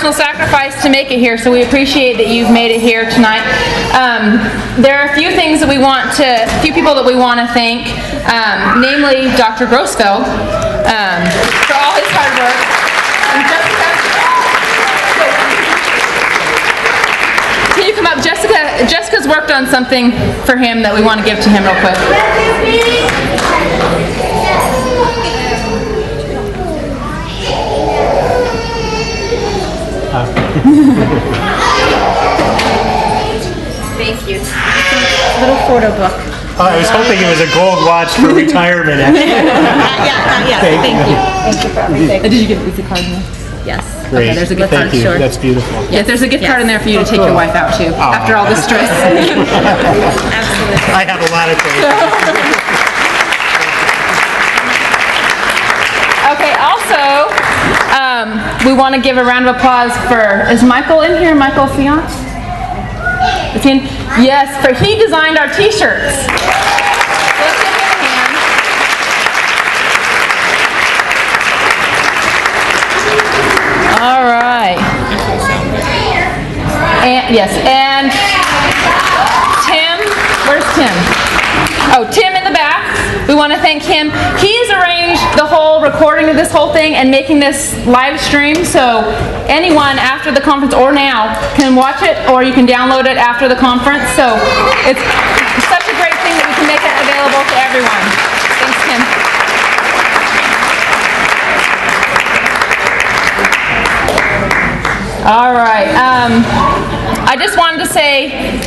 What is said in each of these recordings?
personal sacrifice to make it here, so we appreciate that you've made it here tonight. There are a few things that a few people that we want to thank, namely Dr. Grossfeld for all his hard work. And can you come up? Jessica's worked on something for him that we want to give to him real quick. Thank you. Little photo book. I was hoping it was a gold watch for retirement. Yeah. Thank you. Thank you for everything. Did you get the card in there? Yes. Great. Okay, there's a gift card. Thank you. Sure. That's beautiful. Yes, there's a gift card in there for you to take your wife out too, after all the stress. Absolutely. I have a lot of things. Okay, also, we want to give a round of applause for, is Michael in here? Michael Fiant? Yes, for he designed our t-shirts. Let's give him a hand. All right. And, yes, and Tim, where's Tim? Oh, Tim in the back. We want to thank him. He's arranged the whole recording of this whole thing and making this live stream, so anyone after the conference or now can watch it, or you can download it after the conference. So it's such a great thing that we can make it available to everyone. Thanks, Tim. All right. I just wanted to say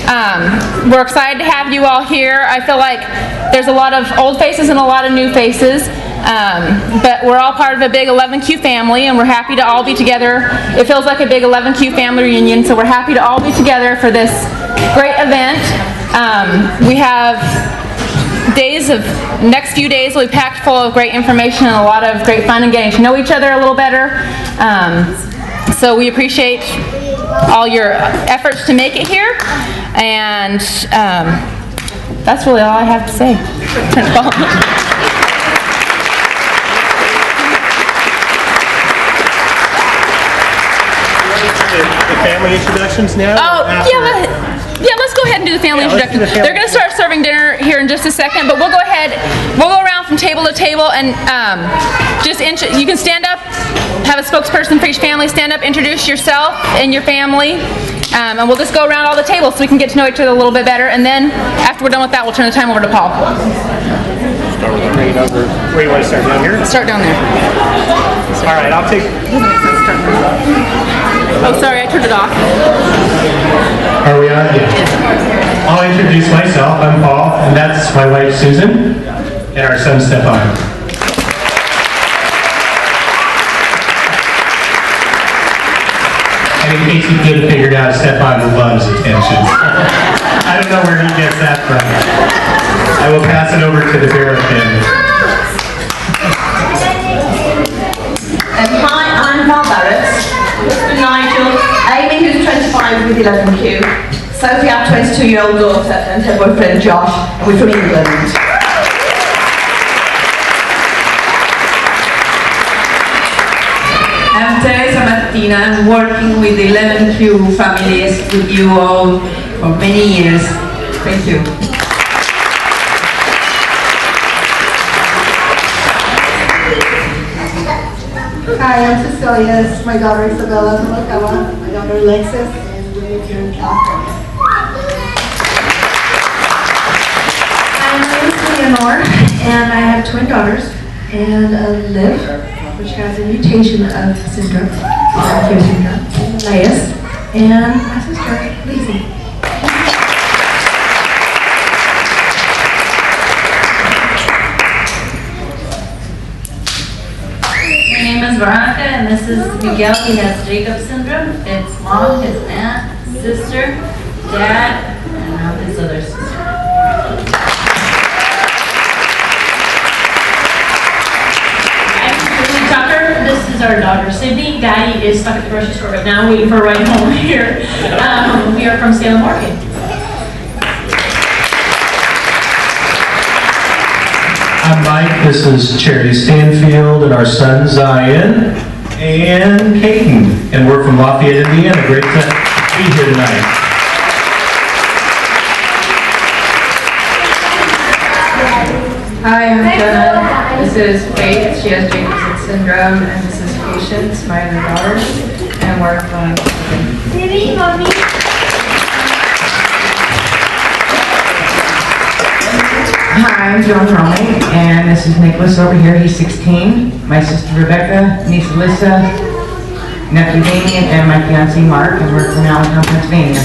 we're excited to have you all here. I feel like there's a lot of old faces and a lot of new faces, but we're all part of a big 11Q family, and we're happy to all be together. It feels like a big 11Q family reunion, so we're happy to all be together for this great event. We have next few days will be packed full of great information and a lot of great fun and getting to know each other a little better. So we appreciate all your efforts to make it here, and that's really all I have to say. The family introductions now? Yeah, let's go ahead and do the family introduction. They're going to start serving dinner here in just a second, but we'll go around from table to table, and you can stand up, have a spokesperson for each family stand up, introduce yourself and your family, and we'll just go around all the tables so we can get to know each other a little bit better, and then after we're done with that, we'll turn the time over to Paul. Start with where you want to start, down here? Start down there. All right, I'll take... Oh, sorry, I turned it off. Are we on? Yeah. I'll introduce myself. I'm Paul, and that's my wife Susan, and our son Stefan. And in case you couldn't figure it out, Stefan loves attention. I don't know where he gets that from. I will pass it over to the Barrett family. And hi, I'm Barrett. Nigel, Amy, who's 25 with 11Q, Sophie, our 22-year-old daughter, and her boyfriend Josh, and we're from England. I'm Teresa Martina. I'm working with 11Q families with you all for many years. Thank you. Hi, I'm Cecilia. This is my daughter Isabella from Ocala, my daughter Alexis, and we live here in California. My name is Leonore, and I have twin daughters, and Liv, which has a mutation of syndrome, RCHSD syndrome, and Laius, and my sister, Lizzie. My name is Veronica, and this is Miguel. He has Jacobsen Syndrome. It's mom, his aunt, sister, dad, and now his other sister. I'm Julie Tucker. This is our daughter Sydney. Daddy is stuck at the grocery store right now, waiting for a ride home here. We are from Salem, Oregon. I'm Mike. This is Charity Stanfield and our son Zion. and Caden. And we're from Lafayette, Indiana. Great to be here tonight. Hi, I'm Jenna. This is Faith. She has Jacobsen Syndrome, and this is Patience, my other daughter. And we're from. Hi, I'm Joan Romney, and this is Nicholas over here. He's 16. My sister Rebecca, niece Alyssa, nephew Damien, and my fiancé Mark, and we're from Allentown, Pennsylvania.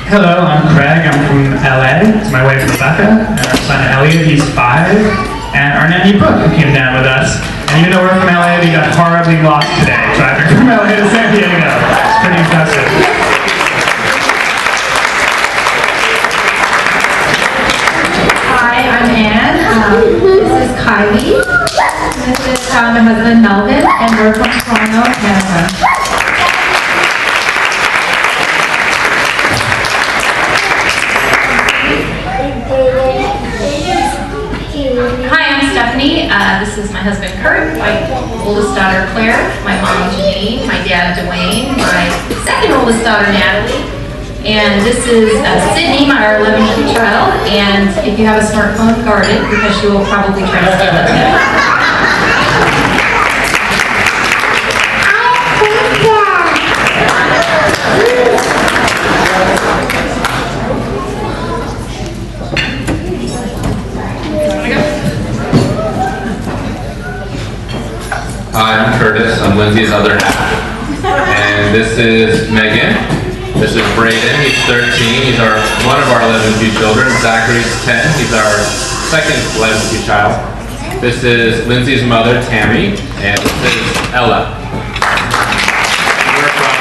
Hello, I'm Craig. I'm from LA. It's my wife Rebecca, and our son Elliot, he's 5, and our nanny Brooke, who came down with us. And even though we're from LA, we got horribly lost today, driving from LA to San Diego. It's pretty impressive. Hi, I'm Ann. This is Kylie. This is my husband Melvin, and we're from Toronto, Canada. Hi, I'm Stephanie. This is my husband Kurt, my oldest daughter Claire, my mom Janine, my dad Dwayne, my second oldest daughter Natalie, and this is Sydney, my 11th child. And if you have a smartphone, guard it because she will probably try to steal it. Hi, I'm Curtis. I'm Lindsay's other half. And this is Megan. This is Brayden. He's 13. He's one of our 11 children. Zachary's 10. He's our second 11 child. This is Lindsay's mother, Tammy. And this is Ella. We're from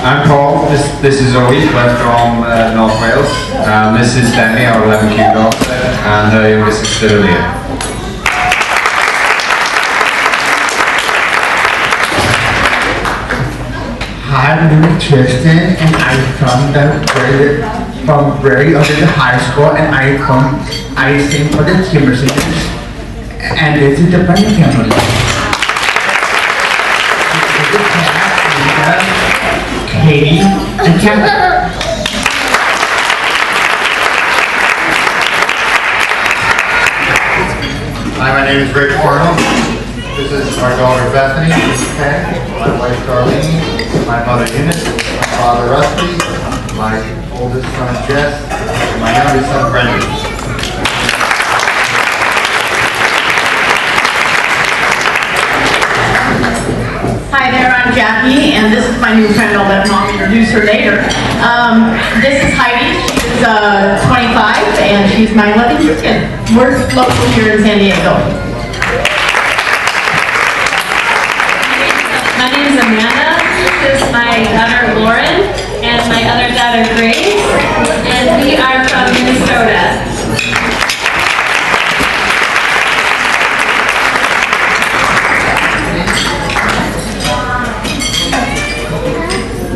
I'm Paul. This is Zoe. We're from North Wales. This is Demi, our 11 daughter, and her youngest sister Leah. Hi, my name is Tristan, and I'm from very under the high school, and I sing for the Timber Singers, and this is the Bunny family. Katie and Kevin. Hi, my name is Rick Arnold. This is our daughter Bethany, she's 10, my wife Darlene, my mother Eunice, my father Rusty, my oldest son Jess, and my youngest son Brendan. Hi there, I'm Jackie, and this is my new friend. I'll let Mom introduce her later. This is Heidi. She's 25, and she's my 11th kid. We're local here in San Diego. My name is Amanda. This is my daughter Lauren and my other daughter Grace, and we are from Minnesota.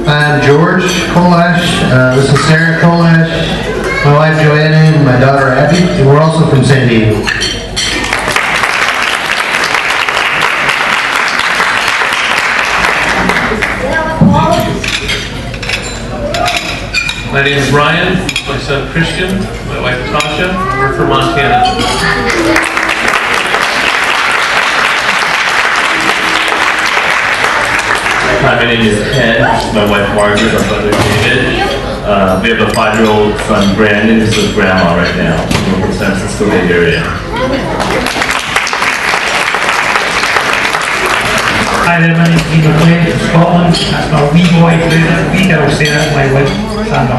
I'm George Kolash. This is Sarah Kolash, my wife Joanna, and my daughter Abby, and we're also from San Diego. My name is Ryan, my son Christian, my wife Tasha, and we're from Montana. Hi, my name is Ken. This is my wife Margaret, our brother David. We have a 5-year-old son Brandon who's with grandma right now. We're from San Francisco Bay Area. Hi there, my name is Peter Quinn from Scotland. That's my wee boy, wee girl Sarah, my wife Sandra.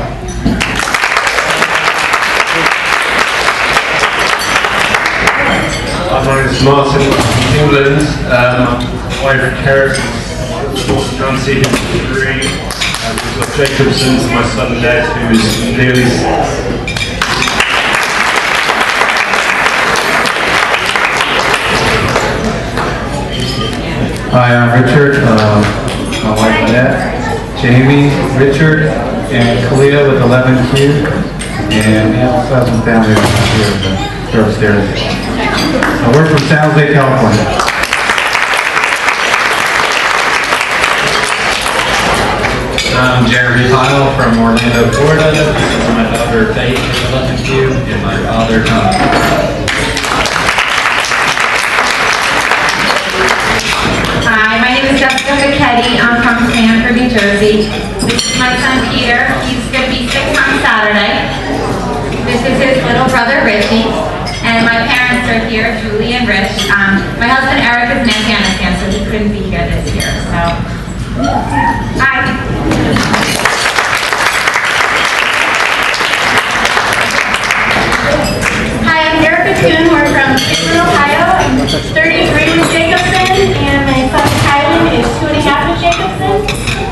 My name is Martin from England. My wife Karen, John Segan, 3. We've got Jacobsen, my son Ned, who's nearly. Hi, I'm Richard. My wife Annette, Jamie, Richard, and Kalia with 11Q, and we also have some family here upstairs. We're from San Jose, California. I'm Jeremy Pyle from Orlando, Florida. This is my daughter Faith with 11Q and my father Tom. Hi, my name is Jessica McKetty. I'm from Sanford, New Jersey. This is my son Peter. He's going to be 6 on Saturday. This is his little brother Richie. And my parents are here, Julie and Rich. My husband Eric is in Afghanistan, so he couldn't be here this year. So, hi. Hi, I'm Erica Kuhn. We're from Sanford, Ohio. I'm 33 with Jacobsen, and my son Kylan is 2.5 with Jacobsen.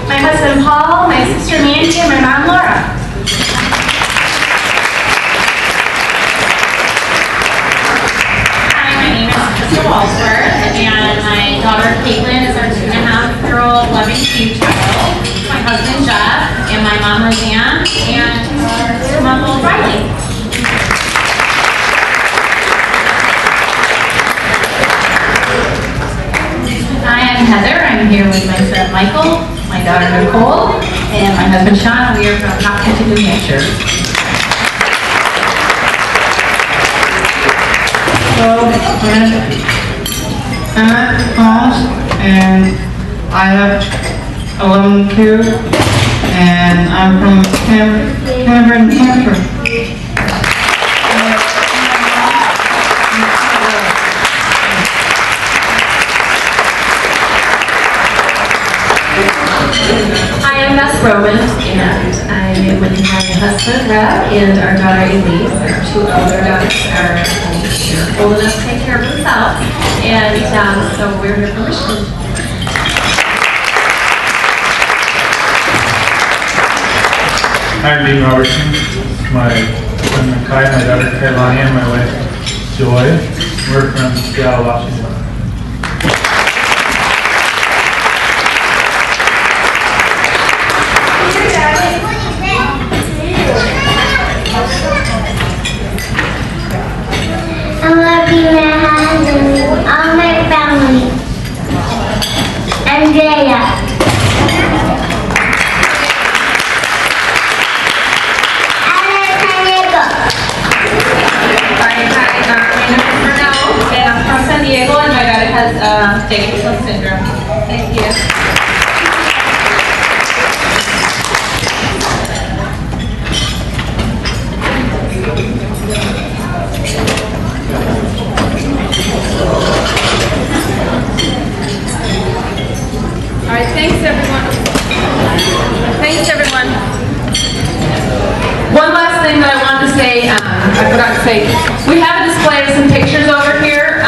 My husband Paul, my sister Mandy, and my mom Laura. Walsworth, and my daughter Caitlin is our 2.5-year-old loving cute child. My husband Jeff, and my mom Roseanne, and our uncle Riley. Hi, I'm Heather. I'm here with my son Michael, my daughter Nicole, and my husband Sean. We are from Hopkinton, New Hampshire. Emma Pauls, and I have 11Q, and I'm from Sanford, New Hampshire. Hi, I'm Beth Roman, and I'm with my husband Rob and our daughter Elise. Our 2 older daughters are old enough to take care of themselves, and so we're here for Michigan. I'm Dean Robertson. My son Kai, my daughter Caroline, and my wife Joy. We're from Seattle, Washington. I love you, my husband, all my family. Andrea. I'm from San Diego, and my daughter has Jacobsen Syndrome. Thank you. All right, thanks everyone. Thanks everyone. One last thing that I wanted to say, I forgot to say, we have a display of some pictures over here.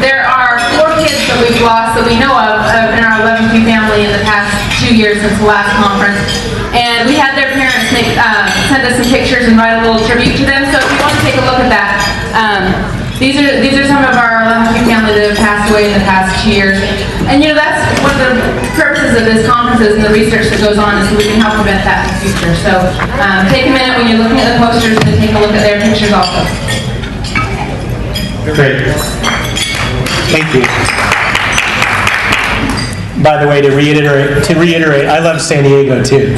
There are 4 kids that we've lost that we know of in our 11Q family in the past 2 years since the last conference. And we had their parents send us some pictures and write a little tribute to them. So if you want to take a look at that, these are some of our 11Q family that have passed away in the past 2 years. And you know, that's one of the purposes of this conference and the research that goes on is so we can help prevent that in the future. So take a minute when you're looking at the posters and take a look at their pictures also. Great. Thank you. By the way, to reiterate, I love San Diego too.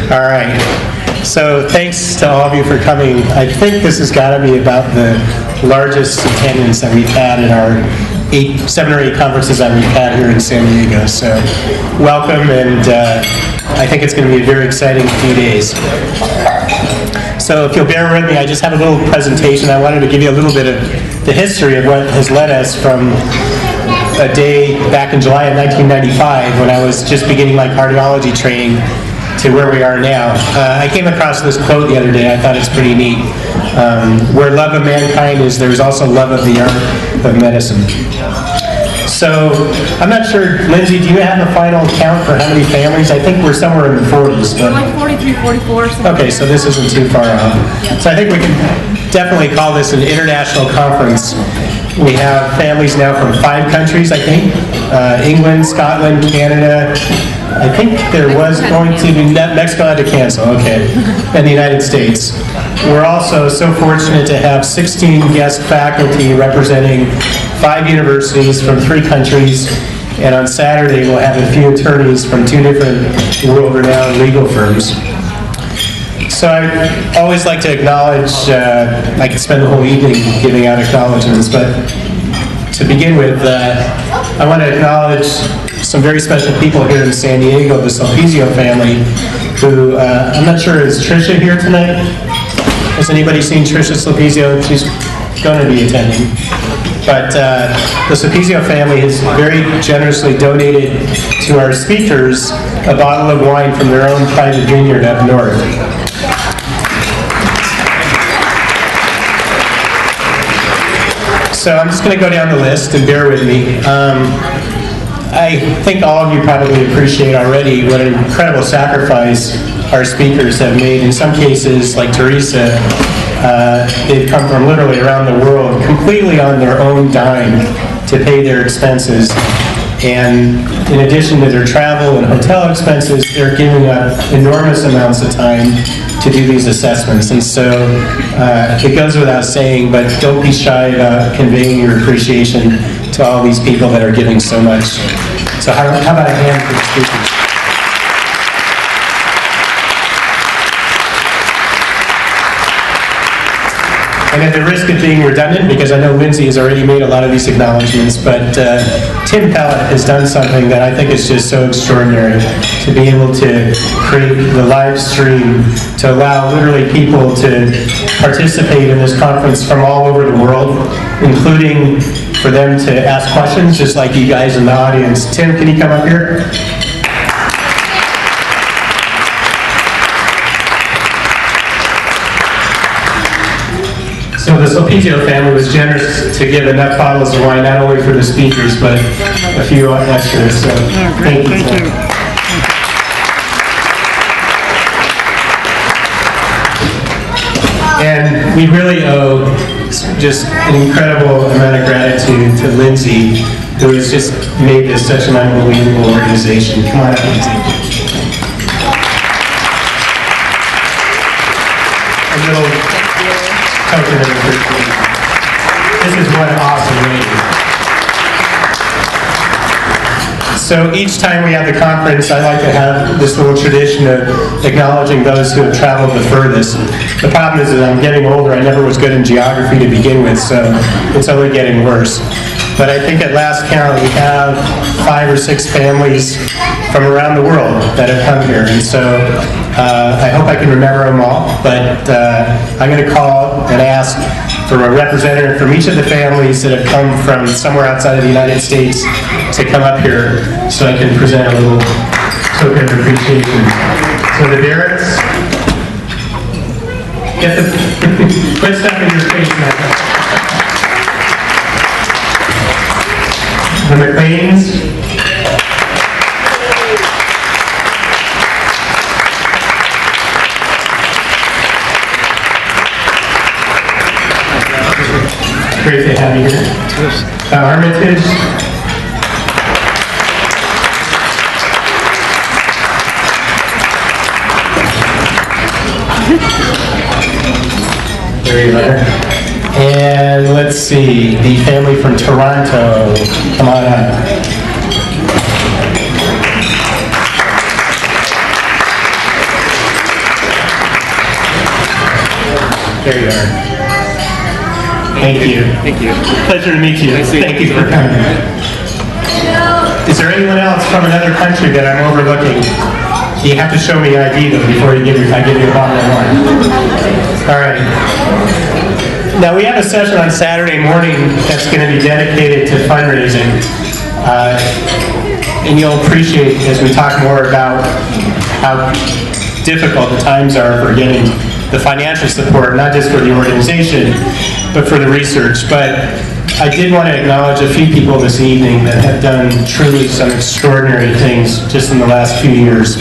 All right. So thanks to all of you for coming. I think this has got to be about the largest attendance that we've had in our 7 or 8 conferences that we've had here in San Diego. So welcome, and I think it's going to be a very exciting few days. So if you'll bear with me, I just have a little presentation. I wanted to give you a little bit of the history of what has led us from a day back in July of 1995 when I was just beginning my cardiology training to where we are now. I came across this quote the other day. I thought it's pretty neat. Where love of mankind is, there's also love of the art of medicine. So, I'm not sure, Lindsay, do you have a final count for how many families? I think we're somewhere in the 40s. But Like 43, 44 or something. okay, so this isn't too far off. So I think we can definitely call this an international conference We have families now from 5 countries, I think. England, Scotland, Canada. I think there was going to be, Mexico had to cancel, okay, and the United States. We're also so fortunate to have 16 guest faculty representing 5 universities from 3 countries, and on Saturday we'll have a few attorneys from 2 different world-renowned legal firms. So I always like to acknowledge, I could spend the whole evening giving out acknowledgements, but to begin with, I want to acknowledge some very special people here in San Diego, the Sulpizio family, who, I'm not sure, is Tricia here tonight? Has anybody seen Tricia Sulpizio? She's going to be attending. But the Sulpizio family has very generously donated to our speakers a bottle of wine from their own private vineyard up north. So I'm just going to go down the list and bear with me. I think all of you probably appreciate already what an incredible sacrifice our speakers have made. In some cases, like Teresa, they've come from literally around the world completely on their own dime to pay their expenses. And in addition to their travel and hotel expenses, they're giving up enormous amounts of time to do these assessments. And so it goes without saying, but don't be shy about conveying your appreciation to all these people that are giving so much. So how about a hand for the speakers? And at the risk of being redundant, because I know Lindsay has already made a lot of these acknowledgments, but Tim Pellett has done something that I think is just so extraordinary, to be able to create the live stream to allow literally people to participate in this conference from all over the world, including for them to ask questions, just like you guys in the audience. Tim, can you come up here? So the Sulpizio family was generous to give enough bottles of wine, not only for the speakers, but a few extras. So thank you. And we really owe just an incredible amount of gratitude to Lindsay, who has just made this such an unbelievable organization. Come on up, Lindsay. A little token of appreciation. This is one awesome lady. So each time we have the conference, I like to have this little tradition of acknowledging those who have traveled the furthest. The problem is that I'm getting older. I never was good in geography to begin with, so it's only getting worse. But I think at last count, we have 5 or 6 families from around the world that have come here. And so I hope I can remember them all, but I'm going to call and ask for a representative from each of the families that have come from somewhere outside of the United States to come up here so I can present a little token of appreciation. So the Barretts, get the, put stuff in your face now. The McLeans, great to have you here. Armitage, there you are. And let's see, the family from Toronto, come on up. There you are. Thank you. Thank you. Pleasure to meet you. Thank you for coming. Is there anyone else from another country that I'm overlooking? You have to show me ID though before I give you a bottle of wine. All right. Now we have a session on Saturday morning that's going to be dedicated to fundraising. And you'll appreciate as we talk more about how difficult the times are for getting the financial support, not just for the organization, but for the research. But I did want to acknowledge a few people this evening that have done truly some extraordinary things just in the last few years.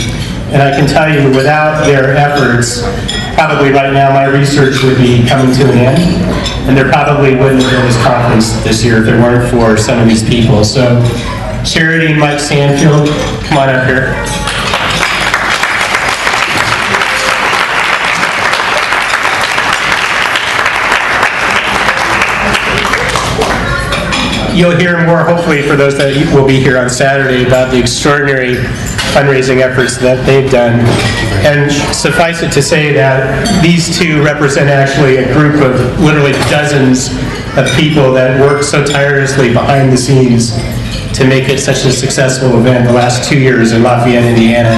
And I can tell you, without their efforts, probably right now my research would be coming to an end, and there probably wouldn't have been this conference this year if it weren't for some of these people. So Charity and Mike Sanford, come on up here. You'll hear more, hopefully, for those that will be here on Saturday, about the extraordinary fundraising efforts that they've done. And suffice it to say that these two represent actually a group of literally dozens of people that worked so tirelessly behind the scenes to make it such a successful event the last 2 years in Lafayette, Indiana.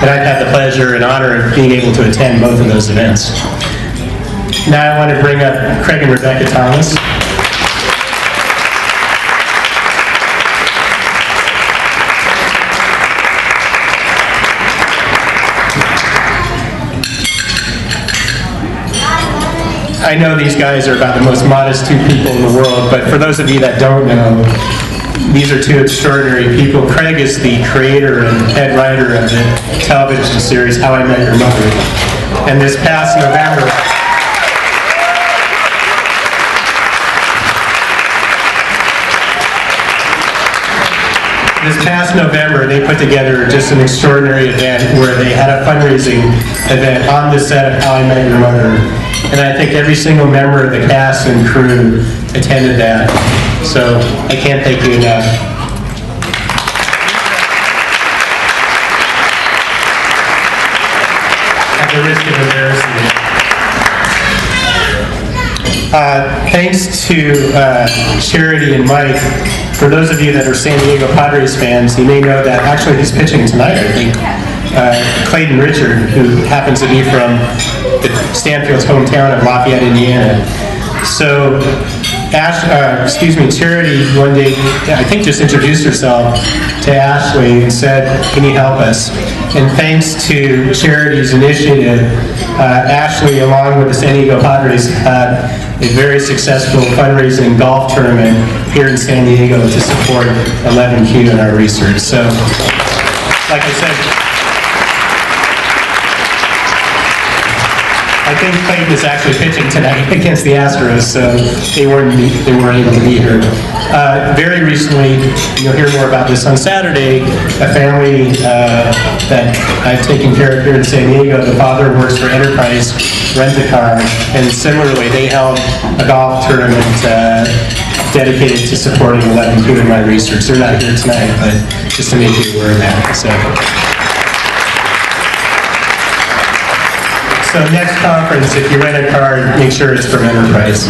And I've had the pleasure and honor of being able to attend both of those events. Now I want to bring up Craig and Rebecca Thomas. I know these guys are about the most modest two people in the world, but for those of you that don't know, these are two extraordinary people. Craig is the creator and head writer of the television series How I Met Your Mother. And this past November, they put together just an extraordinary event where they had a fundraising event on the set of How I Met Your Mother. And I think every single member of the cast and crew attended that. So I can't thank you enough. At the risk of embarrassing you. Thanks to Charity and Mike. For those of you that are San Diego Padres fans, you may know that actually he's pitching tonight, I think. Clayton Richard, who happens to be from Stanfield's hometown of Lafayette, Indiana. So, Charity one day, I think, just introduced herself to Ashley and said, "Can you help us?" And thanks to Charity's initiative, Ashley, along with the San Diego Padres, had a very successful fundraising golf tournament here in San Diego to support 11Q and our research. So, like I said, I think Clayton is actually pitching tonight against the Astros, so they weren't able to be here. Very recently, you'll hear more about this on Saturday, a family that I've taken care of here in San Diego, the father works for Enterprise Rent-A-Car, and similarly, they held a golf tournament dedicated to supporting 11Q in my research. They're not here tonight, but just to make you aware of that. So next conference, if you rent a car, make sure it's from Enterprise.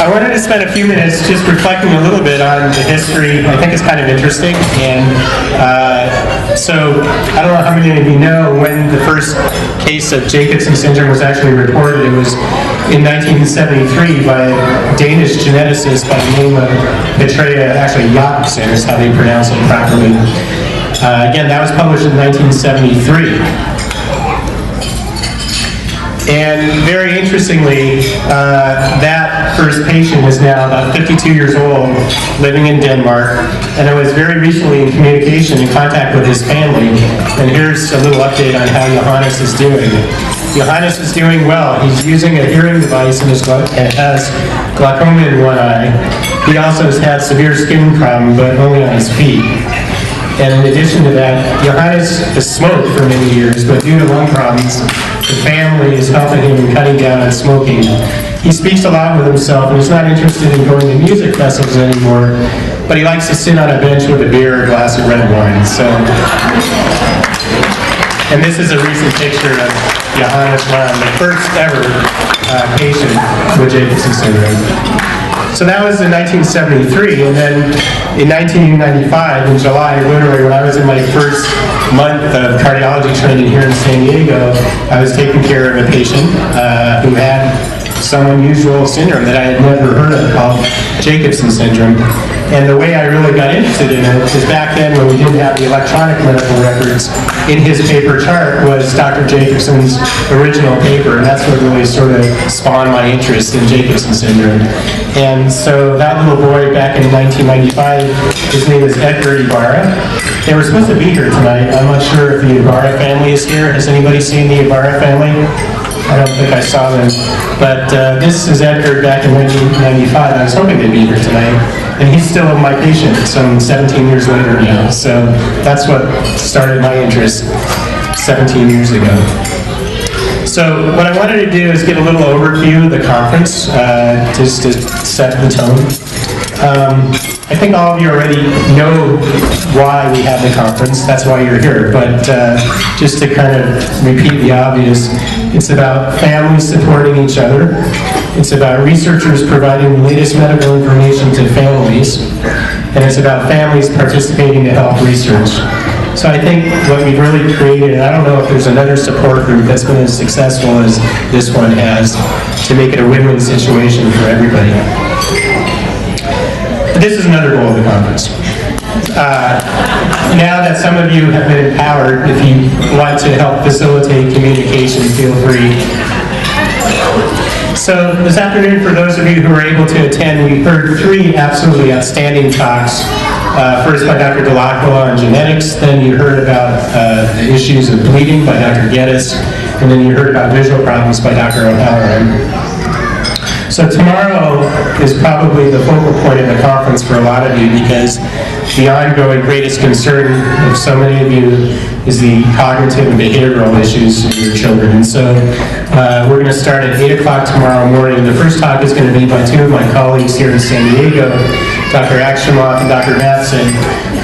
I wanted to spend a few minutes just reflecting a little bit on the history. I think it's kind of interesting. And so I don't know how many of you know when the first case of Jacobsen Syndrome was actually reported. It was in 1973 by a Danish geneticist by the name of actually Jacobsen is how they pronounce it properly. Again, that was published in 1973. And very interestingly, that first patient is now about 52 years old, living in Denmark, and I was very recently in communication and contact with his family, and here's a little update on how Johannes is doing. Johannes is doing well. He's using a hearing device and has glaucoma in one eye. He also has had severe skin problem, but only on his feet. And in addition to that, Johannes has smoked for many years, but due to lung problems, the family is helping him in cutting down on smoking. He speaks a lot with himself, and he's not interested in going to music festivals anymore, but he likes to sit on a bench with a beer or a glass of red wine. And this is a recent picture of Johannes Lam, the first ever patient with Jacobsen Syndrome. So that was in 1973, and then in 1995, in July, literally when I was in my first month of cardiology training here in San Diego, I was taking care of a patient who had some unusual syndrome that I had never heard of called Jacobsen Syndrome. And the way I really got interested in it is back then when we didn't have the electronic medical records, in his paper chart was Dr. Jacobsen's original paper, and that's what really sort of spawned my interest in Jacobsen Syndrome. And so that little boy back in 1995, his name is Edgar Ibarra. They were supposed to be here tonight. I'm not sure if the Ibarra family is here. Has anybody seen the Ibarra family? I don't think I saw them. But this is Edgar back in 1995. I was hoping they'd be here tonight. And he's still my patient some 17 years later now. So that's what started my interest 17 years ago. So what I wanted to do is give a little overview of the conference, just to set the tone. I think all of you already know why we have the conference. That's why you're here. But just to kind of repeat the obvious, it's about families supporting each other. It's about researchers providing the latest medical information to families. And it's about families participating to help research. So I think what we've really created, and I don't know if there's another support group that's been as successful as this one has, to make it a win-win situation for everybody. This is another goal of the conference. Now that some of you have been empowered, if you want to help facilitate communication, feel free. So this afternoon, for those of you who were able to attend, we heard 3 absolutely outstanding talks. First by Dr. Donahue on genetics, then you heard about the issues of bleeding by Dr. Geddes, and then you heard about visual problems by Dr. O'Halloran. So tomorrow is probably the focal point of the conference for a lot of you, because the ongoing greatest concern of so many of you is the cognitive and behavioral issues of your children. And so we're going to start at 8 o'clock tomorrow morning. The first talk is going to be by 2 of my colleagues here in San Diego, Dr. Akshamoff and Dr. Matson,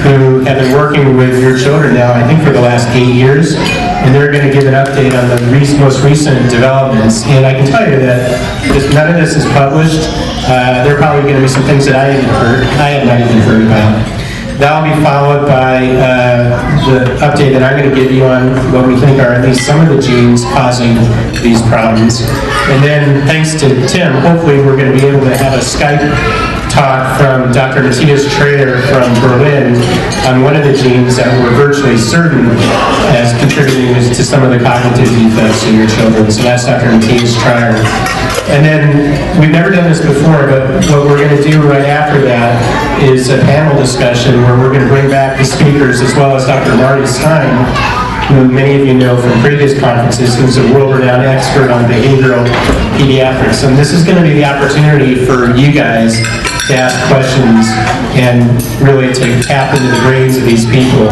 who have been working with your children now, I think, for the last 8 years. And they're going to give an update on the most recent developments. And I can tell you that none of this is published. There are probably going to be some things that I have not even heard about. That'll be followed by the update that I'm going to give you on what we think are at least some of the genes causing these problems. And then, thanks to Tim, hopefully we're going to be able to have a Skype talk from Dr. Matthias Schrader from Berlin on one of the genes that we're virtually certain as contributing to some of the cognitive defects in your children. So that's Dr. Matthias Schrader. And then, we've never done this before, but what we're going to do right after that is a panel discussion where we're going to bring back the speakers, as well as Dr. Marty Stein, who many of you know from previous conferences, who's a world-renowned expert on behavioral pediatrics. And this is going to be the opportunity for you guys to ask questions and really to tap into the brains of these people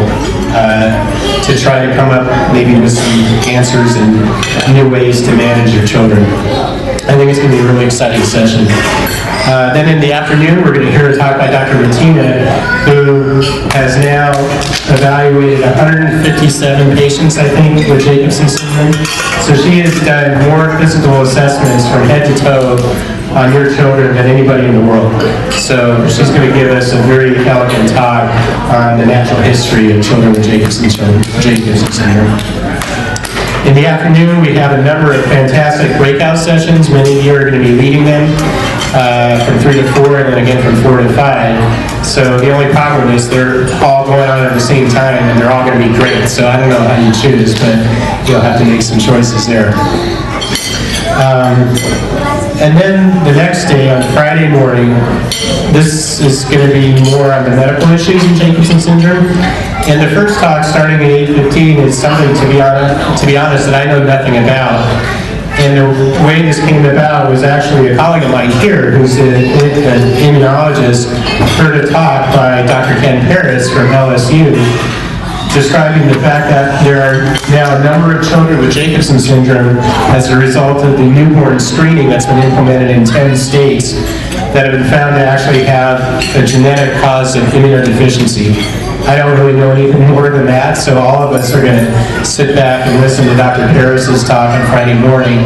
to try to come up maybe with some answers and new ways to manage your children. I think it's going to be a really exciting session. Then in the afternoon, we're going to hear a talk by Dr. Martina, who has now evaluated 157 patients, I think, with Jacobsen Syndrome. So she has done more physical assessments from head to toe on your children than anybody in the world. So she's going to give us a very elegant talk on the natural history of children with Jacobsen Syndrome. In the afternoon, we have a number of fantastic breakout sessions. Many of you are going to be leading them from 3 to 4, and then again from 4 to 5. So the only problem is they're all going on at the same time, and they're all going to be great. So I don't know how you choose, but you'll have to make some choices there. And then the next day, on Friday morning, this is going to be more on the medical issues in Jacobsen Syndrome. And the first talk, starting at 8:15, is something, to be honest, that I know nothing about. And the way this came about was actually a colleague of mine here, who's an immunologist, heard a talk by Dr. Ken Paris from LSU, describing the fact that there are now a number of children with Jacobsen Syndrome as a result of the newborn screening that's been implemented in 10 states that have been found to actually have a genetic cause of immunodeficiency. I don't really know anything more than that, so all of us are going to sit back and listen to Dr. Paris's talk on Friday morning.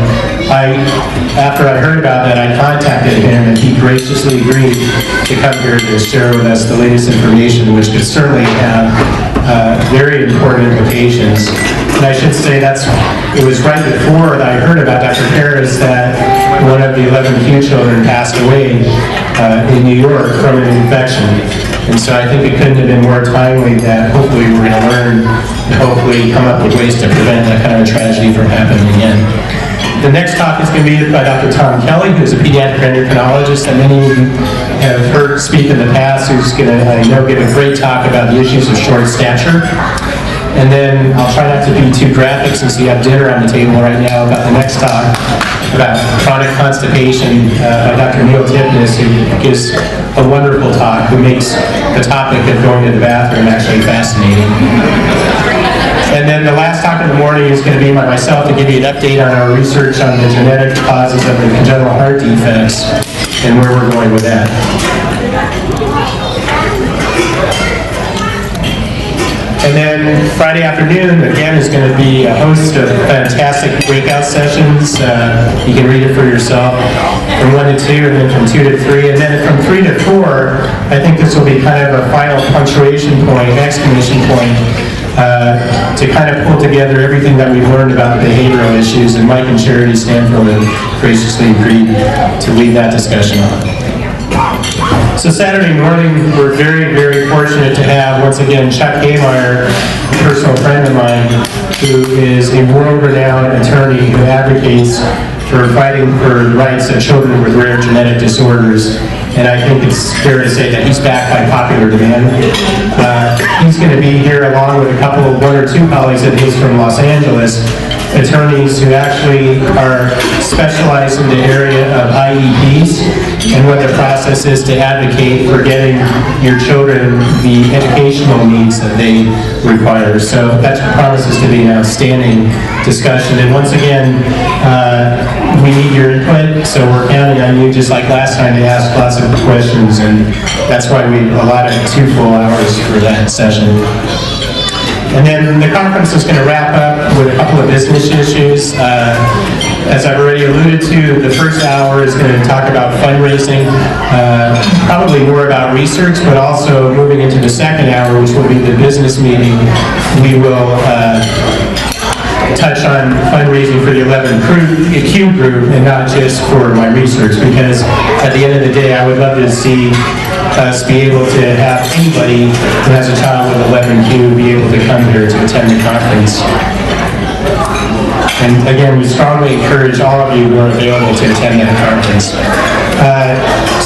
After I heard about that, I contacted him, and he graciously agreed to come here to share with us the latest information, which could certainly have very important implications And I should say it was right before that I heard about Dr. Harris that one of the 11 Q children passed away in New York from an infection. And so I think it couldn't have been more timely that hopefully we're going to learn and hopefully come up with ways to prevent that kind of a tragedy from happening again. The next talk is going to be by Dr. Tom Kelly, who's a pediatric endocrinologist that many of you have heard speak in the past, who's going to, I know, give a great talk about the issues of short stature. And then I'll try not to be too graphic since you have dinner on the table right now about the next talk about chronic constipation by Dr. Neil Tipnis, who gives a wonderful talk, who makes the topic of going to the bathroom actually fascinating. And then the last talk in the morning is going to be by myself to give you an update on our research on the genetic causes of the congenital heart defects and where we're going with that. And then Friday afternoon, again, is going to be a host of fantastic breakout sessions. You can read it for yourself from 1 to 2, and then from 2 to 3. And then from 3 to 4, I think this will be kind of a final punctuation point, exclamation point, to kind of pull together everything that we've learned about the behavioral issues. And Mike and Charity Sanford have graciously agreed to lead that discussion. So Saturday morning, we're very, very fortunate to have, once again, Chuck Haymeyer, a personal friend of mine, who is a world-renowned attorney who advocates for fighting for the rights of children with rare genetic disorders. And I think it's fair to say that he's back by popular demand. He's going to be here along with one or two colleagues of his from Los Angeles, attorneys who actually are specialized in the area of IEPs and what the process is to advocate for getting your children the educational needs that they require. So that promises to be an outstanding discussion. And once again, we need your input, so we're counting on you, just like last time, to ask lots of questions, and that's why we allotted 2 full hours for that session. And then the conference is going to wrap up with a couple of business issues. As I've already alluded to, the first hour is going to talk about fundraising, probably more about research, but also moving into the second hour, which will be the business meeting. We will touch on fundraising for the 11 Q group and not just for my research, because at the end of the day, I would love to see us be able to have anybody who has a child with 11Q be able to come here to attend the conference. And again, we strongly encourage all of you who are available to attend that conference.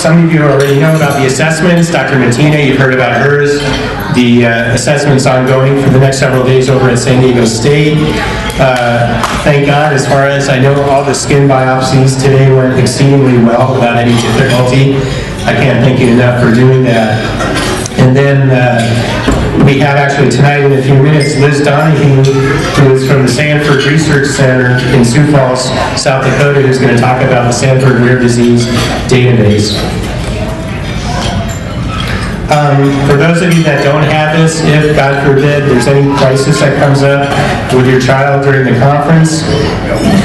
Some of you already know about the assessments. Dr. Martina, you've heard about hers. The assessment's ongoing for the next several days over at San Diego State. Thank God, as far as I know, all the skin biopsies today went exceedingly well without any difficulty. I can't thank you enough for doing that. And then we have actually tonight in a few minutes Liz Donahue, who is from the Sanford Research Center in Sioux Falls, South Dakota, who's going to talk about the Sanford Rare Disease Database. For those of you that don't have this, if, God forbid, there's any crisis that comes up with your child during the conference,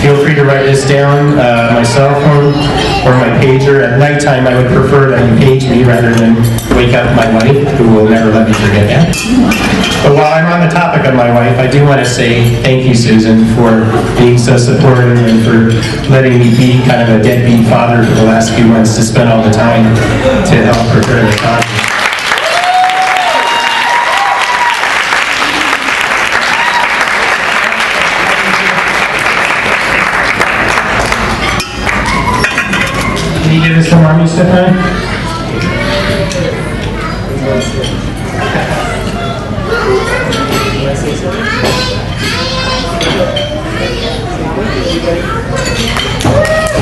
feel free to write this down, my cell phone or my pager. At nighttime, I would prefer that you page me rather than wake up my wife, who will never let me forget that. But while I'm on the topic of my wife, I do want to say thank you, Susan, for being so supportive and for letting me be kind of a deadbeat father for the last few months to spend all the time to help prepare the conference. Can you give us some army stuff, man?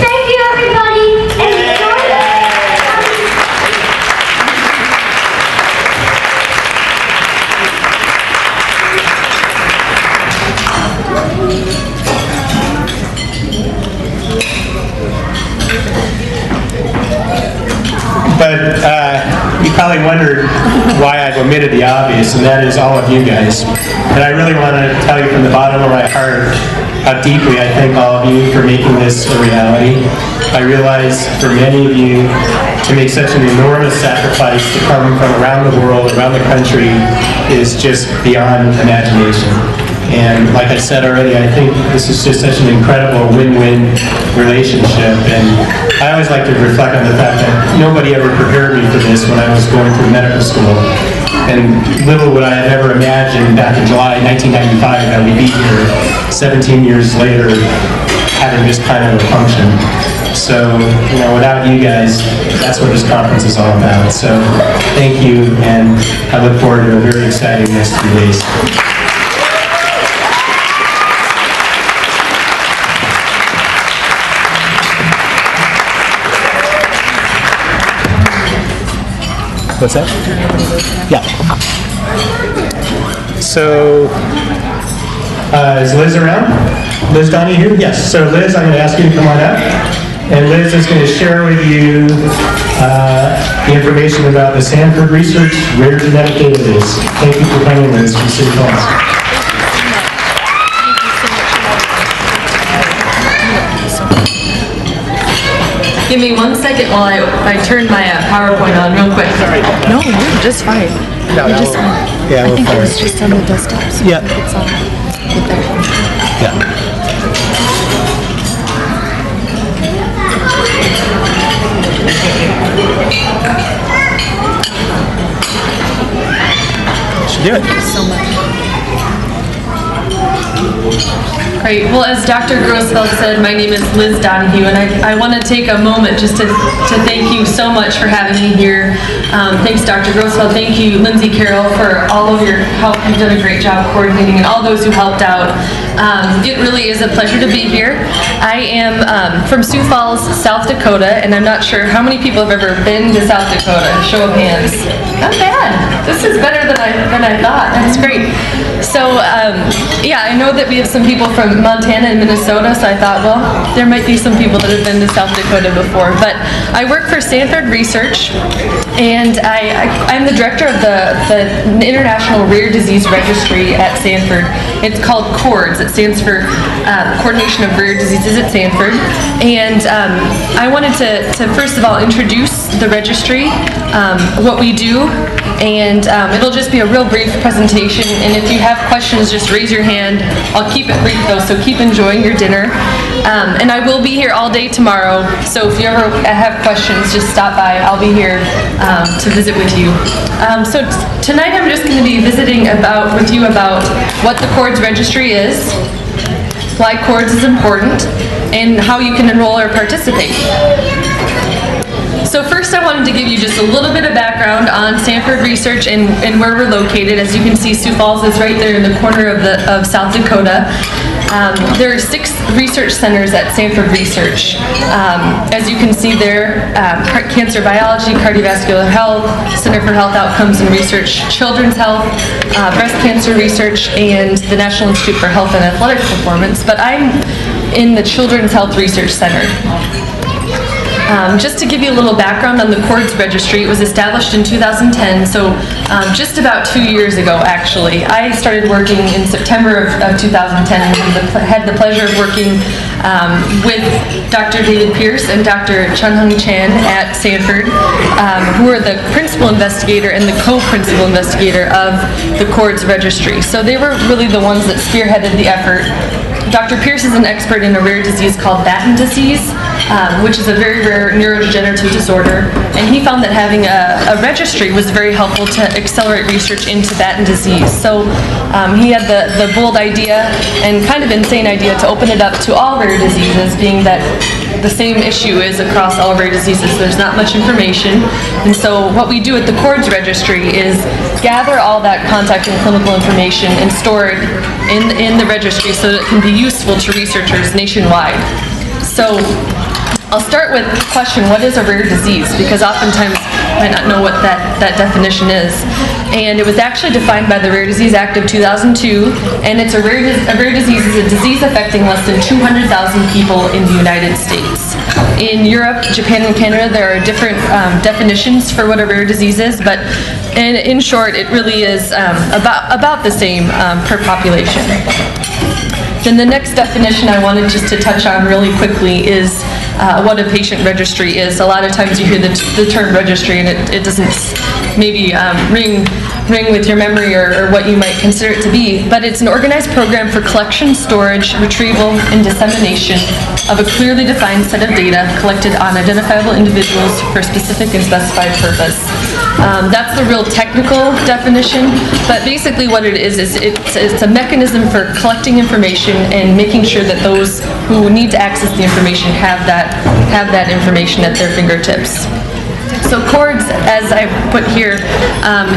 Thank you, everybody. But you probably wondered why I've omitted the obvious, and that is all of you guys. And I really want to tell you from the bottom of my heart how deeply I thank all of you for making this a reality. I realize for many of you to make such an enormous sacrifice to come from around the world, around the country, is just beyond imagination. And like I said already, I think this is just such an incredible win-win relationship. And I always like to reflect on the fact that nobody ever prepared me for this when I was going through medical school. And little would I have ever imagined back in July 1995 that we'd be here 17 years later having this kind of a function. So, without you guys, that's what this conference is all about. So, thank you, and I look forward to a very exciting next 2 days. What's that? Yeah. So, is Liz around? Liz Donahue here? Yes. So Liz, I'm going to ask you to come on up. And Liz is going to share with you the information about the Sanford Research Rare Genetic Database. Thank you for coming, Liz, from City Hall. Give me 1 second while I turn my PowerPoint on real quick. No, you're just fine. No, you're just fine. Yeah, I think it was just on the desktop. So yeah. It's on with that. Yeah. Should do it. Thank you so much. Great. Well, as Dr. Grossfeld said, my name is Liz Donahue, and I want to take a moment just to thank you so much for having me here. Thanks, Dr. Grossfeld. Thank you, Lindsay Carroll, for all of your help. You've done a great job coordinating, and all those who helped out. It really is a pleasure to be here. I am from Sioux Falls, South Dakota, and I'm not sure how many people have ever been to South Dakota. Show of hands. Not bad. This is better than I thought. That's great. So, yeah, I know that we have some people from Montana and Minnesota, so I thought, well, there might be some people that have been to South Dakota before. But I work for Sanford Research, and I'm the director of the International Rare Disease Registry at Sanford. It's called CORDS. It stands for Coordination of Rare Diseases at Sanford. And I wanted to first of all introduce the registry, what we do, and it'll just be a real brief presentation. And if you have questions, just raise your hand. I'll keep it brief though, so keep enjoying your dinner. And I will be here all day tomorrow, so if you ever have questions, just stop by. I'll be here to visit with you. So tonight I'm just going to be visiting with you about what the CORDS registry is, why CORDS is important, and how you can enroll or participate. So first I wanted to give you just a little bit of background on Sanford Research and where we're located. As you can see, Sioux Falls is right there in the corner of South Dakota. There are 6 research centers at Sanford Research. As you can see there, cancer biology, cardiovascular health, Center for Health Outcomes and Research, children's health, breast cancer research, and the National Institute for Health and Athletic Performance. But I'm in the Children's Health Research Center. Just to give you a little background on the CORDS registry, it was established in 2010, so just about 2 years ago actually. I started working in September of 2010 and had the pleasure of working with Dr. David Pierce and Dr. Chun-Hung Chan at Sanford, who are the principal investigator and the co-principal investigator of the CORDS registry. So they were really the ones that spearheaded the effort. Dr. Pierce is an expert in a rare disease called Batten disease, which is a very rare neurodegenerative disorder, and he found that having a registry was very helpful to accelerate research into Batten disease. So he had the bold idea and kind of insane idea to open it up to all rare diseases, being that the same issue is across all rare diseases. There's not much information, and so what we do at the CORDS registry is gather all that contact and clinical information and store it in the registry so that it can be useful to researchers nationwide. So I'll start with the question, what is a rare disease? Because oftentimes you might not know what that definition is. And it was actually defined by the Rare Disease Act of 2002, and it's a rare disease is a disease affecting less than 200,000 people in the United States. In Europe, Japan, and Canada, there are different definitions for what a rare disease is, but in short, it really is about the same per population. Then the next definition I wanted just to touch on really quickly is what a patient registry is. A lot of times you hear the term registry and it doesn't maybe ring ring with your memory or what you might consider it to be, but it's an organized program for collection, storage, retrieval, and dissemination of a clearly defined set of data collected on identifiable individuals for a specific and specified purpose. That's the real technical definition, but basically what it is it's a mechanism for collecting information and making sure that those who need to access the information have that information at their fingertips. So CORDS, as I put here,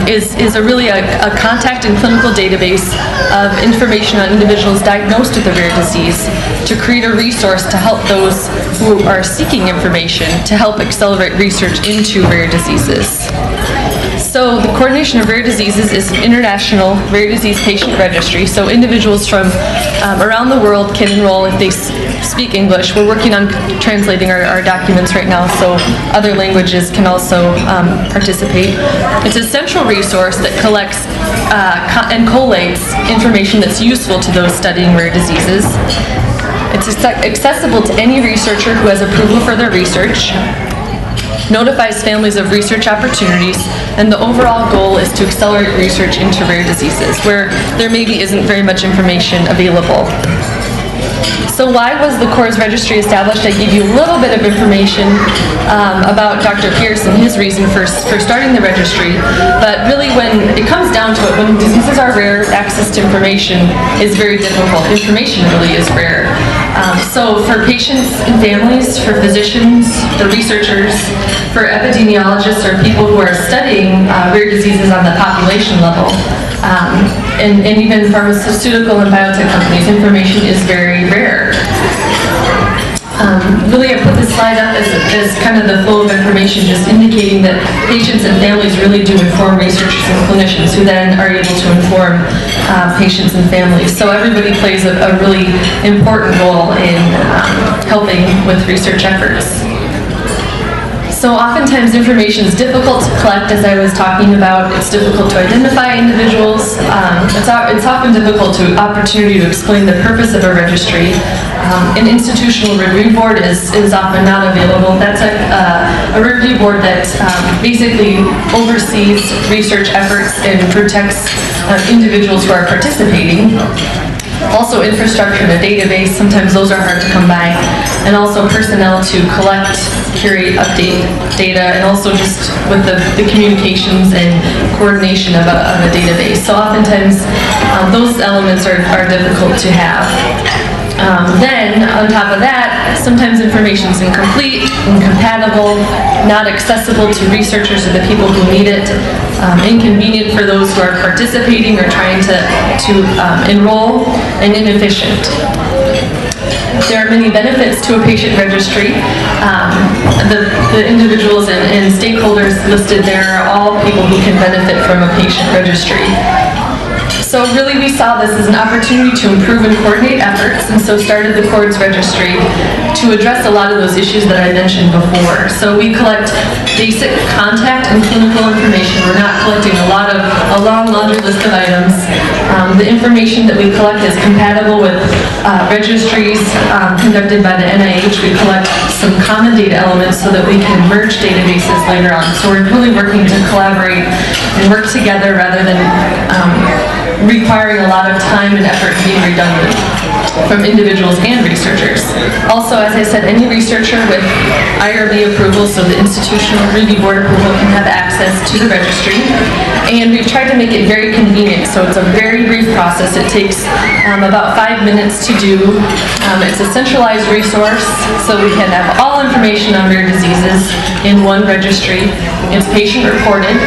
is really a contact and clinical database of information on individuals diagnosed with a rare disease to create a resource to help those who are seeking information to help accelerate research into rare diseases. So the Coordination of Rare Diseases is an international rare disease patient registry. So individuals from around the world can enroll if they speak English. We're working on translating our documents right now, so other languages can also participate. It's a central resource that collects and collates information that's useful to those studying rare diseases. It's accessible to any researcher who has approval for their research, notifies families of research opportunities, and the overall goal is to accelerate research into rare diseases where there maybe isn't very much information available. So why was the CORDS registry established? I gave you a little bit of information about Dr. Pierce and his reason for starting the registry, but really when it comes down to it, when diseases are rare, access to information is very difficult. Information really is rare. So for patients and families, for physicians, for researchers, for epidemiologists or people who are studying rare diseases on the population level, and even pharmaceutical and biotech companies, information is very rare. Really, I put this slide up as kind of the flow of information, just indicating that patients and families really do inform researchers and clinicians who then are able to inform patients and families. So everybody plays a really important role in helping with research efforts. So oftentimes information is difficult to collect, as I was talking about. It's difficult to identify individuals. It's often difficult opportunity to explain the purpose of a registry. An institutional review board is often not available. That's a review board that basically oversees research efforts and protects individuals who are participating. Also infrastructure and a database, sometimes those are hard to come by, and also personnel to collect, curate, update data, and also just with the communications and coordination of a database. So oftentimes those elements are difficult to have. Then, on top of that, sometimes information is incomplete, incompatible, not accessible to researchers or the people who need it, inconvenient for those who are participating or trying to enroll, and inefficient. There are many benefits to a patient registry. The individuals and stakeholders listed there are all people who can benefit from a patient registry. So really we saw this as an opportunity to improve and coordinate efforts, and so started the CORDS registry to address a lot of those issues that I mentioned before. So we collect basic contact and clinical information. We're not collecting a long laundry list of items. The information that we collect is compatible with registries conducted by the NIH. We collect some common data elements so that we can merge databases later on. So we're really working to collaborate and work together rather than requiring a lot of time and effort being redundant from individuals and researchers. Also, as I said, any researcher with IRB approval, so the Institutional Review Board approval, can have access to the registry. And we've tried to make it very convenient, so it's a very brief process. It takes about 5 minutes to do. It's a centralized resource, so we can have all information on rare diseases in one registry. It's patient reported,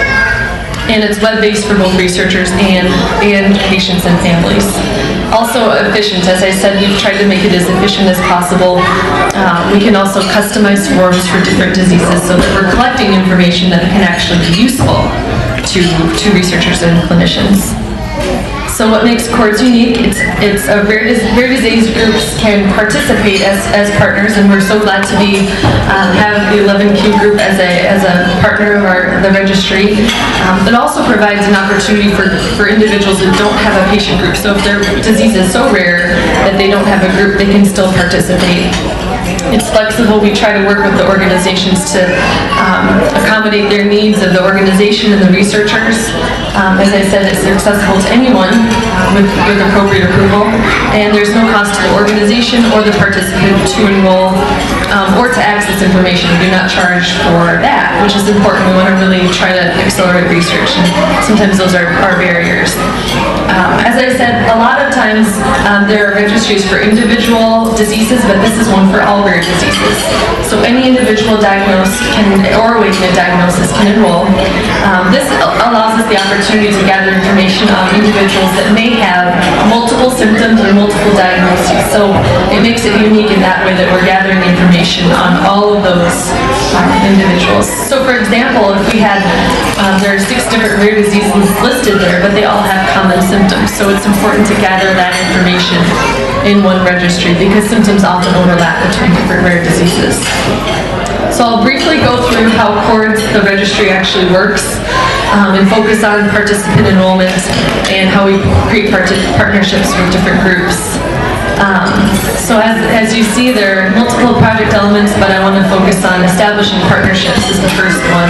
and it's web-based for both researchers and patients and families. Also efficient, as I said, we've tried to make it as efficient as possible. We can also customize forms for different diseases so that we're collecting information that can actually be useful to researchers and clinicians. So what makes CORDS unique, it's a rare disease groups can participate as partners, and we're so glad to have the 11Q group as a partner of the registry. It also provides an opportunity for individuals that don't have a patient group. So if their disease is so rare that they don't have a group, they can still participate. It's flexible. We try to work with the organizations to accommodate their needs of the organization and the researchers. As I said, it's accessible to anyone with appropriate approval, and there's no cost to the organization or the participant to enroll or to access information. We do not charge for that, which is important. We want to really try to accelerate research, and sometimes those are barriers. As I said, a lot of times there are registries for individual diseases, but this is one for all rare diseases. So any individual diagnosed or awaiting a diagnosis can enroll. This allows us the opportunity to gather information on individuals that may have multiple symptoms or multiple diagnoses. So it makes it unique in that way that we're gathering information on all of those individuals. So for example, if we had, there are 6 different rare diseases listed there, but they all have common symptoms. So it's important to gather that information in one registry because symptoms often overlap between different rare diseases. So I'll briefly go through how CORDS, the registry, actually works and focus on participant enrollment and how we create partnerships with different groups. So as you see, there are multiple project elements, but I want to focus on establishing partnerships is the first one.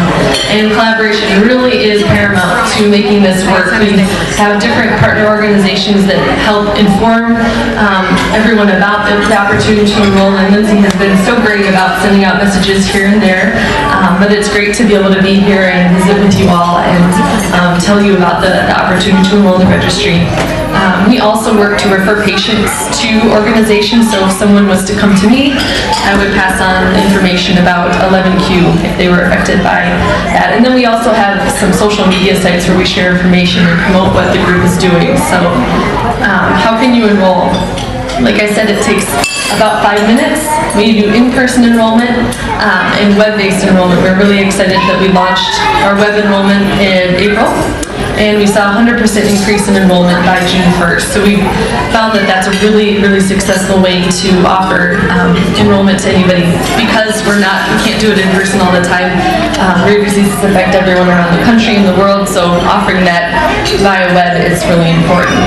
And collaboration really is paramount to making this work. We have different partner organizations that help inform everyone about the opportunity to enroll, and Lindsay has been so great about sending out messages here and there, but it's great to be able to be here and visit with you all and tell you about the opportunity to enroll in the registry. We also work to refer patients to organizations, so if someone was to come to me, I would pass on information about 11Q if they were affected by that. And then we also have some social media sites where we share information and promote what the group is doing. So how can you enroll? Like I said, it takes about 5 minutes. We do in-person enrollment and web-based enrollment. We're really excited that we launched our web enrollment in April, and we saw a 100% increase in enrollment by June 1st. So we found that that's a really, really successful way to offer enrollment to anybody because we can't do it in person all the time. Rare diseases affect everyone around the country and the world, so offering that via web is really important.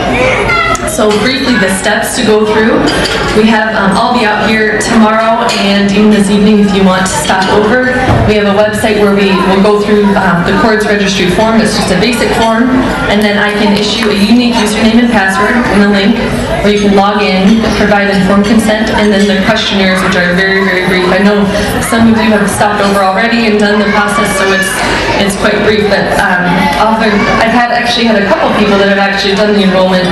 So briefly, the steps to go through. We have, I'll be out here tomorrow and even this evening if you want to stop over. We have a website where we will go through the CORDS registry form. It's just a basic form, and then I can issue a unique username and password and a link where you can log in, provide informed consent, and then the questionnaires, which are very, very brief. I know some of you have stopped over already and done the process, so it's quite brief, but I've actually had a couple people that have actually done the enrollment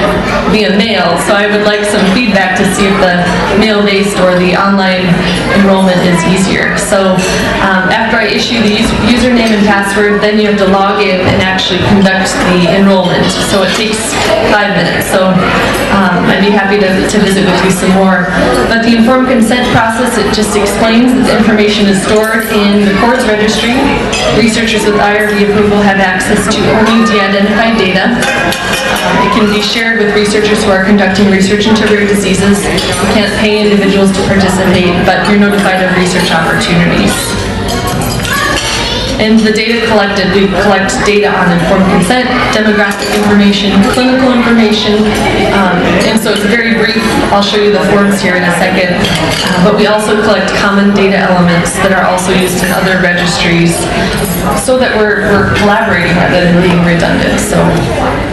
via mail, so I would like some feedback to see if the mail-based or the online enrollment is easier. So after I issue the username and password, then you have to log in and actually conduct the enrollment. So it takes 5 minutes. So I'd be happy to visit with you some more. But the informed consent process, it just explains that the information is stored in the CORDS registry. Researchers with IRB approval have access to only de-identified data. It can be shared with researchers who are conducting research into rare diseases. You can't pay individuals to participate, but you're notified of research opportunities. And the data collected, we collect data on informed consent, demographic information, clinical information, and so it's very brief. I'll show you the forms here in a second. But we also collect common data elements that are also used in other registries so that we're collaborating rather than being redundant. So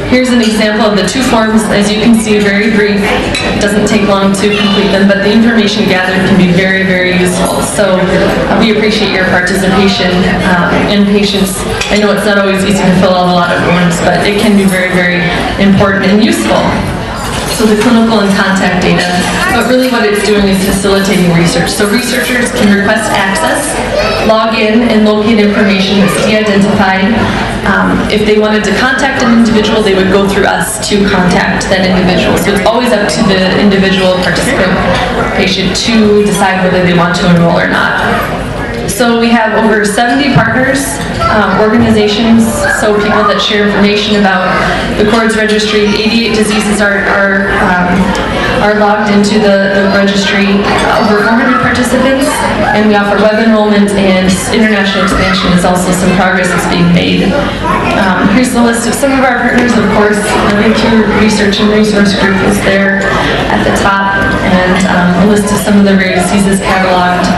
here's an example of the 2 forms. As you can see, very brief. It doesn't take long to complete them, but the information gathered can be very, very useful. So we appreciate your participation and patience. I know it's not always easy to fill out a lot of forms, but it can be very, very important and useful. So the clinical and contact data, but really what it's doing is facilitating research. So researchers can request access, log in, and locate information that's de-identified. If they wanted to contact an individual, they would go through us to contact that individual. So it's always up to the individual participant patient to decide whether they want to enroll or not. So we have over 70 partners, organizations, so people that share information about the CORDS registry. 88 diseases are logged into the registry, over 400 participants, and we offer web enrollment, and international expansion is also some progress that's being made. Here's the list of some of our partners. Of course, the Research and Resource Group is there at the top, and a list of some some of the rare diseases cataloged.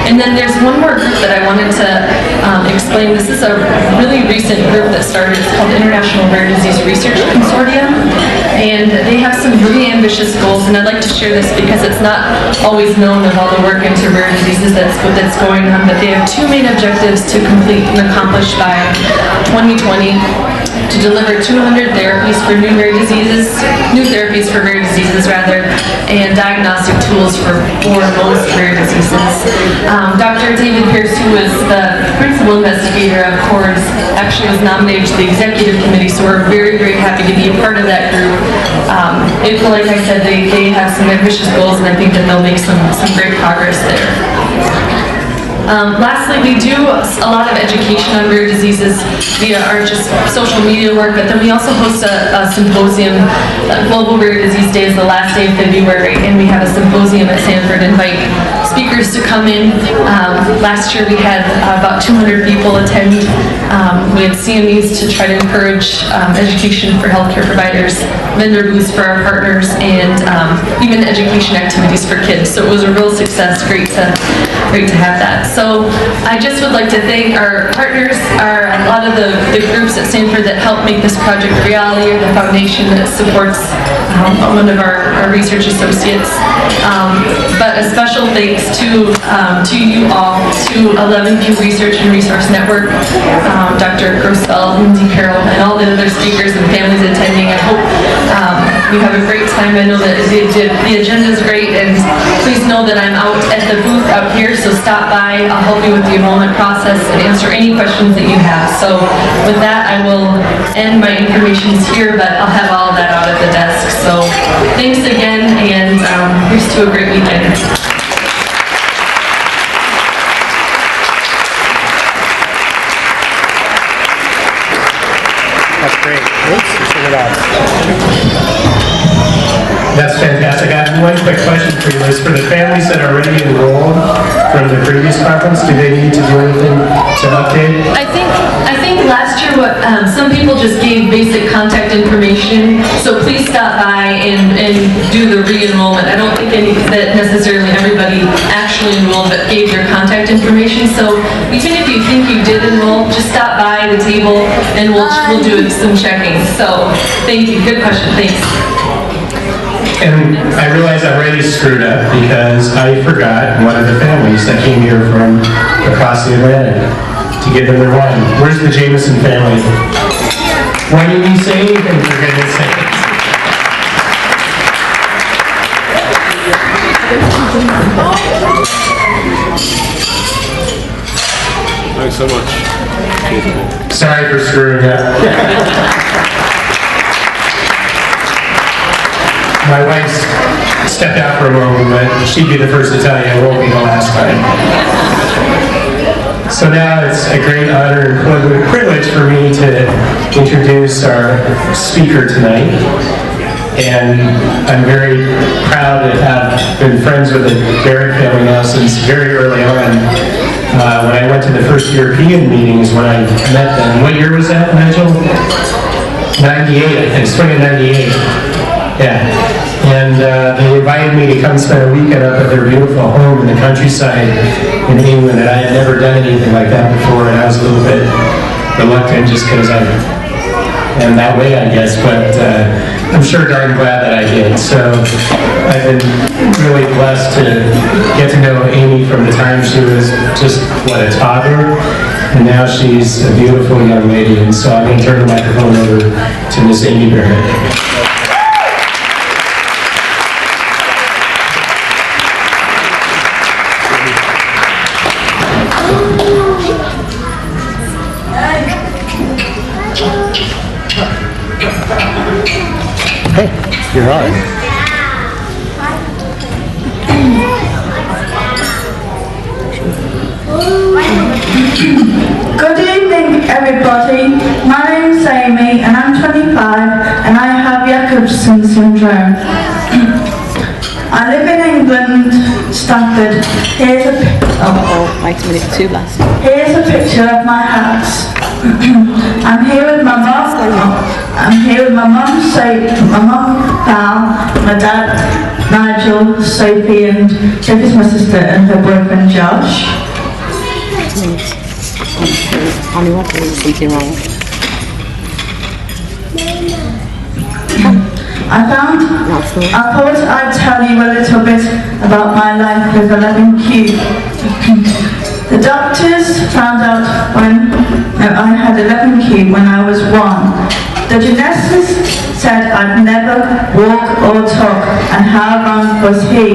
And then there's one more group that I wanted to explain. This is a really recent group that started. It's called the International Rare Disease Research Consortium. And they have some really ambitious goals, and I'd like to share this because it's not always known of all the work into rare diseases that's going on, but they have two main objectives to complete and accomplish by 2020. To deliver 200 therapies for new therapies for rare diseases and diagnostic tools for most rare diseases. Dr. David Pierce, who was the principal investigator of CORDS, actually was nominated to the executive committee, so we're very, very happy to be a part of that group. Like I said, they have some ambitious goals, and I think that they'll make some great progress there. Lastly, we do a lot of education on rare diseases via our just social media work, but then we also host a symposium. Global Rare Disease Day is the last day of February, and we have a symposium at Sanford. Invite speakers to come in. Last year we had about 200 people attend. We had CMEs to try to encourage education for healthcare providers, vendor booths for our partners, and even education activities for kids. So it was a real success. Great to have that. So I just would like to thank our partners, a lot of the groups at Sanford that helped make this project a reality, or the foundation that supports one of our research associates. But a special thanks to you all, to 11Q Research and Resource Network, Dr. Grossfeld, Lindsay Carroll, and all the other speakers and families attending. I hope you have a great time. I know that the agenda is great, and please know that I'm out at the booth out here, so stop by. I'll help you with the enrollment process and answer any questions that you have. So with that, I will end my information here, but I'll have all of that out at the desk. So thanks again, and here's to a great weekend. That's great. Oops, turn it off. That's fantastic. I have one quick question for you, Liz. For the families that are already enrolled from the previous conference, do they need to do anything to update? I think last year some people just gave basic contact information, so please stop by and do the re-enrollment. I don't think that necessarily everybody actually enrolled but gave their contact information, so even if you think you did enroll, just stop by the table and we'll do some checking. So thank you. Good question. Thanks. And I realize I already screwed up because I forgot one of the families that came here from across the Atlantic to give them their wine. Where's the Jacobsen family? Why didn't you say anything, for goodness sake? Thanks so much. Sorry for screwing up. My wife stepped out for a moment, but she'd be the first to tell you it won't be the last time. So now it's a great honor and privilege for me to introduce our speaker tonight. And I'm very proud to have been friends with the Barrett family now since very early on. When I went to the first European meetings when I met them. What year was that, Nigel? 98, I think, spring of 98. Yeah. And they invited me to come spend a weekend up at their beautiful home in the countryside in England, and I had never done anything like that before, and I was a little bit reluctant just because I'm that way, I guess, but I'm sure darn glad that I did. So I've been really blessed to get to know Amy from the time she was just, a toddler, and now she's a beautiful young lady, and so I'm going to turn the microphone over to Miss Amy Barrett. Hey, you're on. Good evening, everybody. My name's Amy, and I'm 25, and I have Jacobsen Syndrome. I live in England, Stafford. Here's a wait a minute, too last. Here's a picture of my house. I'm here with my mum. I'm here with my mum, my mum, pal, my dad, Nigel, Sophie, and Sophie's my sister, and her boyfriend Josh. I knew I was doing something wrong. I thought I'd tell you a little bit about my life with 11Q. The doctors found out when I had 11Q when I was 1. The geneticist said I'd never walk or talk, and how wrong was he?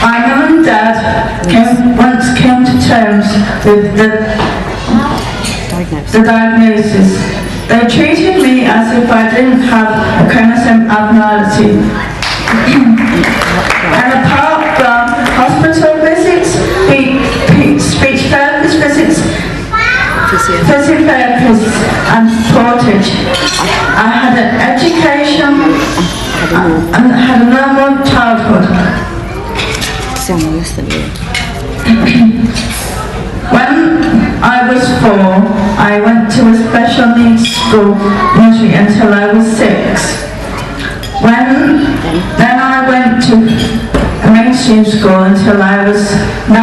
My mum and dad once came to terms with the diagnosis. They treated me as if I didn't have a chromosome abnormality. And apart from hospital visits, speech therapist visits, physiotherapists and portage, I had an education and had a normal childhood. When I was 4, I went to a special needs school nursery until I was 6. Then I went to a mainstream school until I was 9.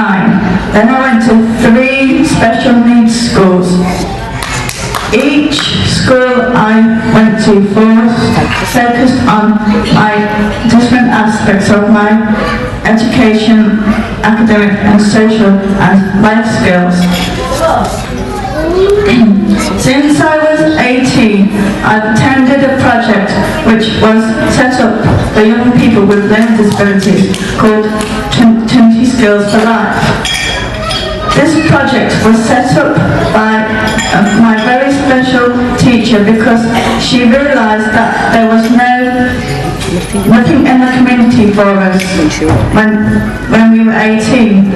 Then I went to 3 special needs schools. Each school I went to focused on my different aspects of my education, academic and social and life skills. Since I was 18, I've attended a project which was set up for young people with learning disabilities called 20 Skills for Life. This project was set up by my very special teacher because she realised that there was nothing in the community for us when we were 18.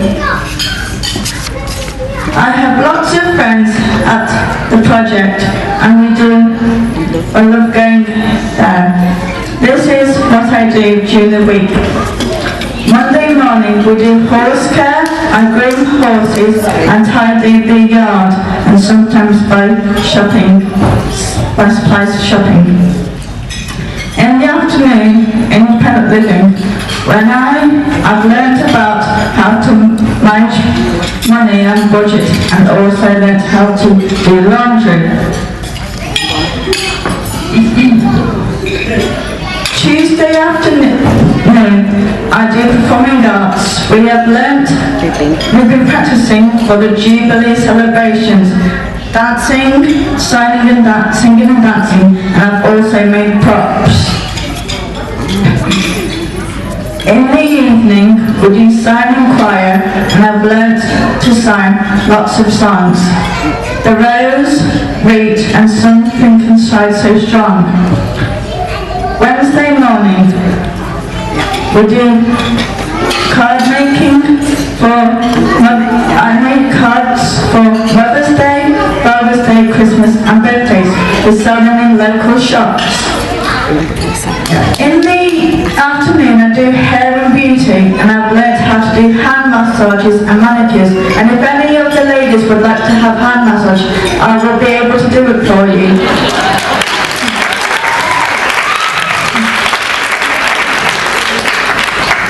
I have lots of friends at the project and I love going there. This is what I do during the week. Monday morning we do horse care, I groom horses and tidy the yard and sometimes buy supplies for shopping. In the afternoon, independent living, when I've learned about how to manage money and budget and also learned how to do laundry. Tuesday afternoon, I do performing arts. We've been practicing for the Jubilee celebrations, dancing, singing and dancing, and I've also made props. In the evening, we do signing choir, and I've learnt to sing lots of songs. The Rose, Reach, and Something Inside So Strong. Wednesday morning, we do card making I make cards for Mother's Day, Father's Day, Christmas and birthdays. We sell them in local shops. In the afternoon I do hair and beauty and I've learnt how to do hand massages and manicures, and if any of the ladies would like to have hand massage, I will be able to do it for you.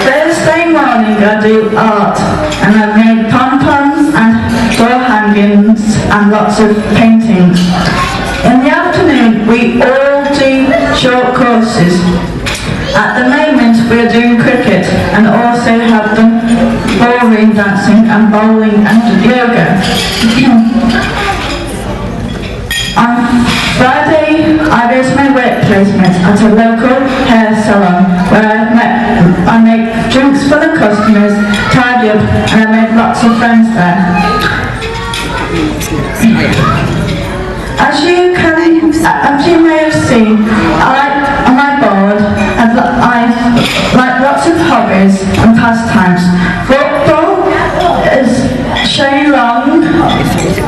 Thursday morning I do art and I've made pom-poms and door hangings and lots of paintings. In the afternoon we all do short courses. At the moment we are doing cricket and also have done ballroom dancing and bowling and yoga. On Friday, I go to my work placement at a local hair salon where I make drinks for the customers, tidy up, and I make lots of friends there. As you may have seen, on my board, I like lots of hobbies and pastimes. Football is Shane Long,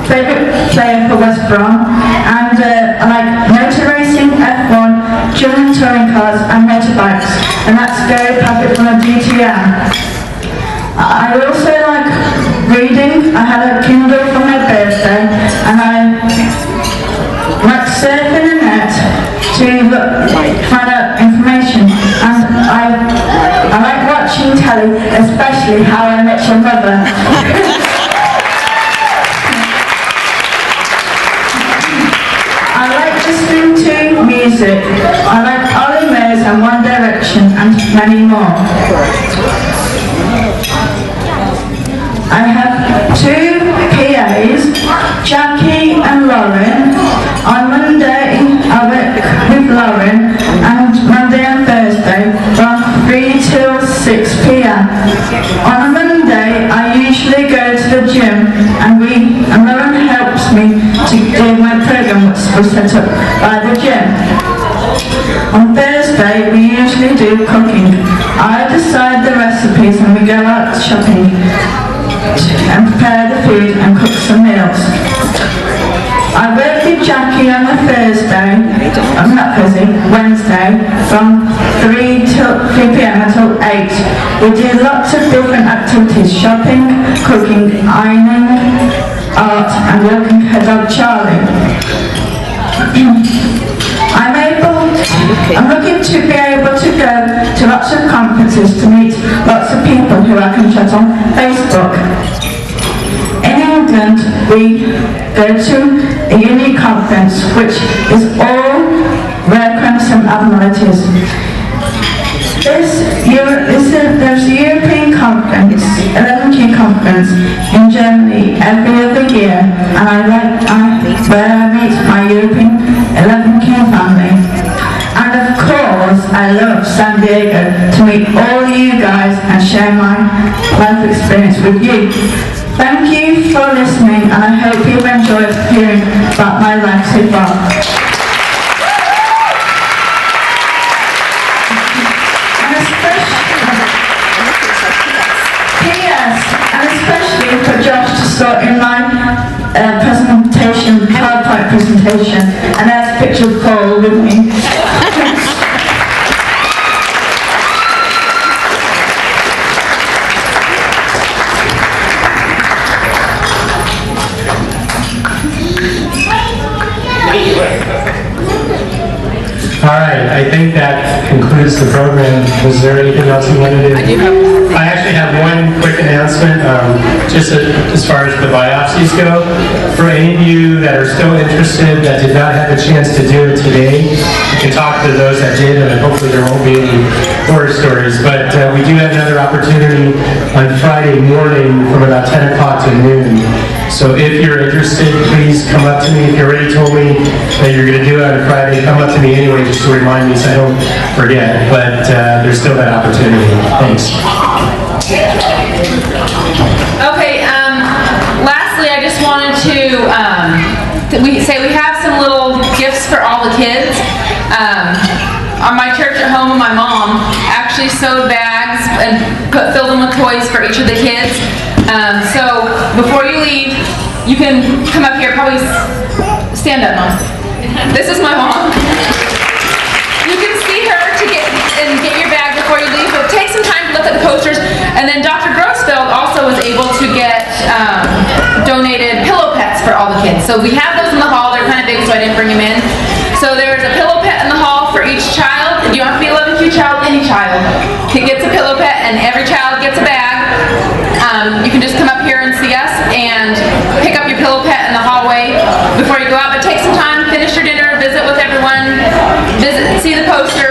favourite player for West Brom, and I like motor racing, F1, German touring cars and motorbikes, and that's Gary Pavitt from a DTM. I also like reading. I had a Kindle for my birthday, and I went surfing the net to find out information. And I like watching telly, especially How I Met Your Mother. I like listening to music. I like Ollie Murs and One Direction and many more. I have 2 PAs, Jackie and Lauren. On Monday I work with Lauren, and Monday and Thursday from 3 till 6 p.m. On a Monday I usually go to the gym, and Lauren helps me to do my program which was set up by the gym. On Thursday we usually do cooking. I decide the recipes and we go out shopping and prepare the food and cook some meals. I work with Jackie on a Wednesday from 3 p.m. until 8. We do lots of different activities: shopping, cooking, ironing, art and walking her dog Charlie. I'm looking to be able to go to lots of conferences to meet lots of people who I can chat on Facebook. In England, we go to a uni conference which is all rare chromosome abnormalities. There's a European conference, 11Q conference in Germany every other year, and where I meet my European 11Q family. And of course, I love San Diego to meet all you guys and share my life experience with you. Thank you for listening, and I hope you've enjoyed hearing about my life so far. And especially for Josh to start in my presentation, PowerPoint presentation, and there's a picture of Paul with me. All right, I think that concludes the program. Was there anything else you wanted to do? I actually have one quick announcement, just as far as the biopsies go. For any of you that are still interested that did not have a chance to do it today, you can talk to those that did, and hopefully there won't be any horror stories. But we do have another opportunity on Friday morning from about 10 o'clock to noon. So if you're interested, please come up to me. If you already told me that you're going to do it on Friday, come up to me anyway just to remind me so I don't forget. But there's still that opportunity. Thanks. Okay, lastly, I just wanted to we have some little gifts for all the kids. On my church at home, my mom actually sewed bags and filled them with toys for each of the kids. So before you leave, you can come up here, probably stand up, Mom. This is my mom. You can see her to get your bag before you leave, but take some time to look at the posters. And then Dr. Grossfeld also was able to get donated pillow pets for all the kids. So we have those in the hall. They're kind of big, so I didn't bring them in. So there's a pillow pet in the hall for each child. You don't have to be 11Q child, any child. He gets a pillow pet, and every child gets a bag. You can just come up here and see us and pick up your pillow pet in the hallway before you go out. But take some time, finish your dinner, visit with everyone, see the poster,